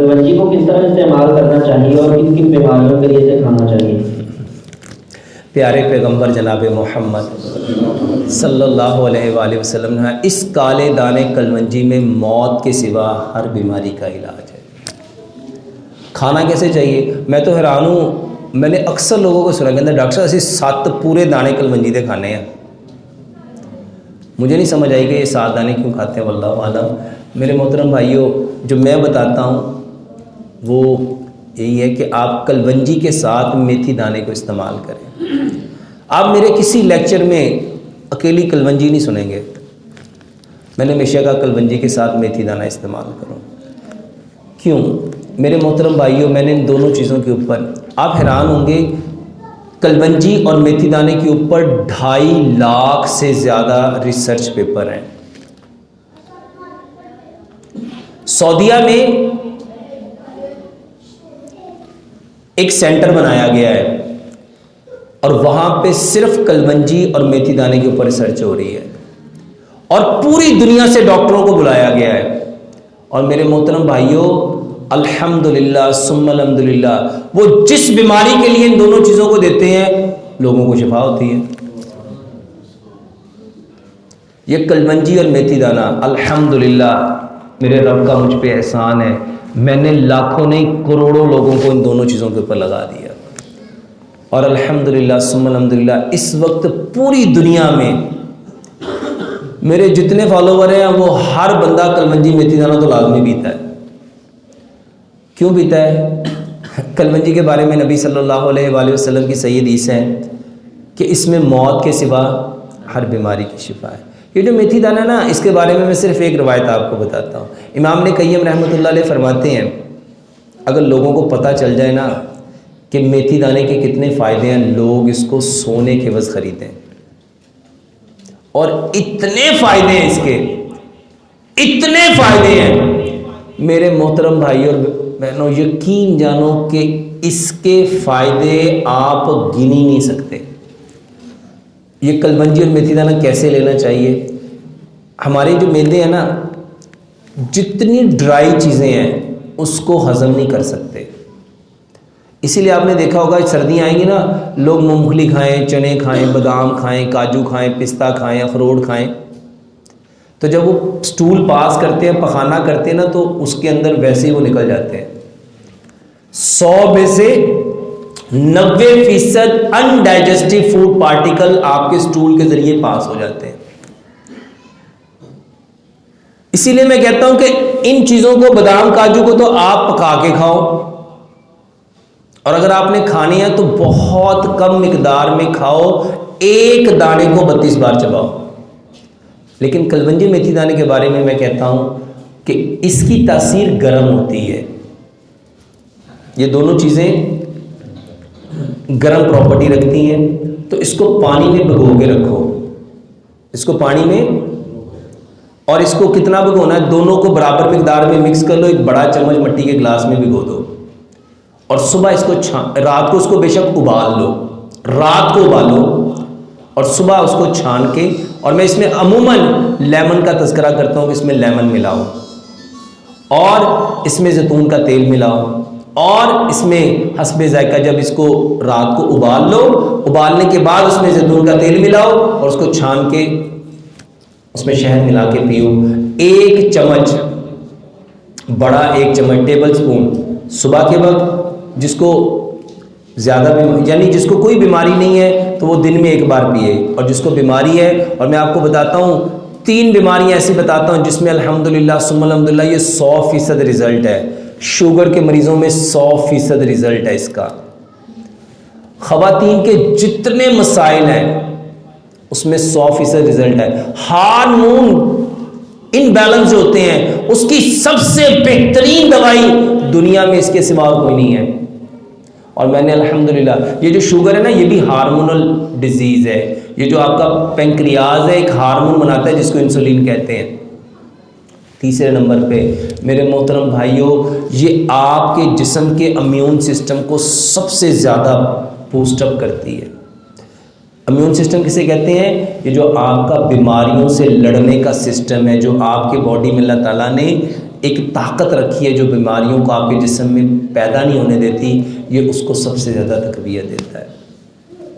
کلونجی کو کس طرح استعمال کرنا چاہیے اور کن کن بیماریوں کے لیے اسے کھانا چاہیے؟ پیارے پیغمبر جناب محمد صلی اللہ علیہ وآلہ وسلم نے اس کالے دانے کلونجی میں موت کے سوا ہر بیماری کا علاج ہے۔ کھانا کیسے چاہیے؟ میں تو حیران ہوں، میں نے اکثر لوگوں کو سنا کہ ڈاکٹر صاحب اسی 7 پورے دانے کلونجی دے کھانے ہیں۔ مجھے نہیں سمجھ آئی کہ یہ 7 دانے کیوں کھاتے ہیں، واللہ عالم۔ میرے محترم بھائیوں، جو میں بتاتا ہوں وہ یہی ہے کہ آپ کلونجی کے ساتھ میتھی دانے کو استعمال کریں۔ آپ میرے کسی لیکچر میں اکیلی کلونجی نہیں سنیں گے، میں نے ہمیشہ کہا کلونجی کے ساتھ میتھی دانہ استعمال کرو۔ کیوں؟ میرے محترم بھائیوں، میں نے ان دونوں چیزوں کے اوپر، آپ حیران ہوں گے، کلونجی اور میتھی دانے کے اوپر 2.5 لاکھ سے زیادہ ریسرچ پیپر ہیں۔ سعودیہ میں ایک سینٹر بنایا گیا ہے اور وہاں پہ صرف کلونجی اور میتھی دانے کے اوپر ریسرچ ہو رہی ہے اور پوری دنیا سے ڈاکٹروں کو بلایا گیا ہے۔ اور میرے محترم بھائیوں، الحمدللہ ثم الحمدللہ، وہ جس بیماری کے لیے ان دونوں چیزوں کو دیتے ہیں لوگوں کو شفا ہوتی ہے۔ یہ کلونجی اور میتھی دانہ، الحمدللہ میرے رب کا مجھ پہ احسان ہے، میں نے لاکھوں نہیں کروڑوں لوگوں کو ان دونوں چیزوں کے اوپر لگا دیا، اور الحمدللہ ثم الحمدللہ اس وقت پوری دنیا میں میرے جتنے فالوور ہیں وہ ہر بندہ کلونجی میتھی دانہ تو لازمی پیتا ہے۔ کیوں پیتا ہے؟ کلونجی کے بارے میں نبی صلی اللہ علیہ وآلہ وسلم کی صحیح حدیث ہے کہ اس میں موت کے سوا ہر بیماری کی شفا ہے۔ یہ جو میتھی دانہ نا، اس کے بارے میں صرف ایک روایت آپ کو بتاتا ہوں۔ امام نے قیم رحمۃ اللہ علیہ فرماتے ہیں اگر لوگوں کو پتہ چل جائے نا کہ میتھی دانے کے کتنے فائدے ہیں، لوگ اس کو سونے کے عوض خریدیں، اور اتنے فائدے ہیں اس کے، اتنے فائدے ہیں میرے محترم بھائیوں اور بہنوں، یقین جانو کہ اس کے فائدے آپ گن ہی نہیں سکتے۔ یہ کلونجی اور میتھی دانہ کیسے لینا چاہیے؟ ہمارے جو معدے ہیں نا، جتنی ڈرائی چیزیں ہیں اس کو ہضم نہیں کر سکتے، اسی لیے آپ نے دیکھا ہوگا سردیاں آئیں گی نا، لوگ مونگ پھلی کھائیں، چنے کھائیں، بادام کھائیں، کاجو کھائیں، پستہ کھائیں، اخروٹ کھائیں، تو جب وہ سٹول پاس کرتے ہیں، پخانہ کرتے ہیں نا، تو اس کے اندر ویسے ہی وہ نکل جاتے ہیں۔ 100 میں سے 90% انڈائجسٹو فوڈ پارٹیکل آپ کے سٹول کے ذریعے پاس ہو جاتے ہیں۔ اسی لیے میں کہتا ہوں کہ ان چیزوں کو، بادام کاجو کو تو آپ پکا کے کھاؤ، اور اگر آپ نے کھانی ہے تو بہت کم مقدار میں کھاؤ، ایک دانے کو 32 بار چباؤ۔ لیکن کلونجی میتھی دانے کے بارے میں کہتا ہوں کہ اس کی تاثیر گرم ہوتی ہے، یہ دونوں چیزیں گرم پراپرٹی رکھتی ہیں، تو اس کو پانی میں بھگو کے رکھو، اس کو پانی میں، اور اس کو کتنا بھگونا ہے، دونوں کو برابر مقدار میں مکس کر لو، ایک بڑا چمچ مٹی کے گلاس میں بھگو دو، اور صبح اس کو رات کو اس کو بے شک ابال لو، رات کو ابالو اور صبح اس کو چھان کے، اور میں اس میں عموماً لیمن کا تذکرہ کرتا ہوں کہ اس میں لیمن ملاؤ، اور اس میں زیتون کا تیل ملاؤ، اور اس میں حسب ذائقہ جب اس کو رات کو ابال لو، ابالنے کے بعد اس میں زیتون کا تیل ملاؤ اور اس کو چھان کے اس میں شہد ملا کے پیو۔ 1 چمچ، بڑا 1 چمچ ٹیبل سپون صبح کے وقت، جس کو زیادہ یعنی جس کو کوئی بیماری نہیں ہے تو وہ دن میں 1 بار پیے، اور جس کو بیماری ہے، اور میں آپ کو بتاتا ہوں 3 بیماریاں ایسی بتاتا ہوں جس میں الحمدللہ ثم الحمدللہ یہ 100% رزلٹ ہے۔ شوگر کے مریضوں میں 100% رزلٹ ہے اس کا۔ خواتین کے جتنے مسائل ہیں اس میں 100% رزلٹ ہے۔ ہارمون ان بیلنس جو ہوتے ہیں اس کی سب سے بہترین دوائی دنیا میں اس کے سوا کوئی نہیں ہے۔ اور میں نے الحمدللہ، یہ جو شوگر ہے نا، یہ بھی ہارمونل ڈیزیز ہے، یہ جو آپ کا پینکریاز ہے ایک ہارمون بناتا ہے جس کو انسولین کہتے ہیں۔ تیسرے نمبر پہ میرے محترم بھائیوں، یہ آپ کے جسم کے امیون سسٹم کو سب سے زیادہ بوسٹ اپ کرتی ہے۔ امیون سسٹم کسے کہتے ہیں؟ یہ جو آپ کا بیماریوں سے لڑنے کا سسٹم ہے، جو آپ کے باڈی میں اللہ تعالیٰ نے ایک طاقت رکھی ہے جو بیماریوں کو آپ کے جسم میں پیدا نہیں ہونے دیتی، یہ اس کو سب سے زیادہ تقویت دیتا ہے۔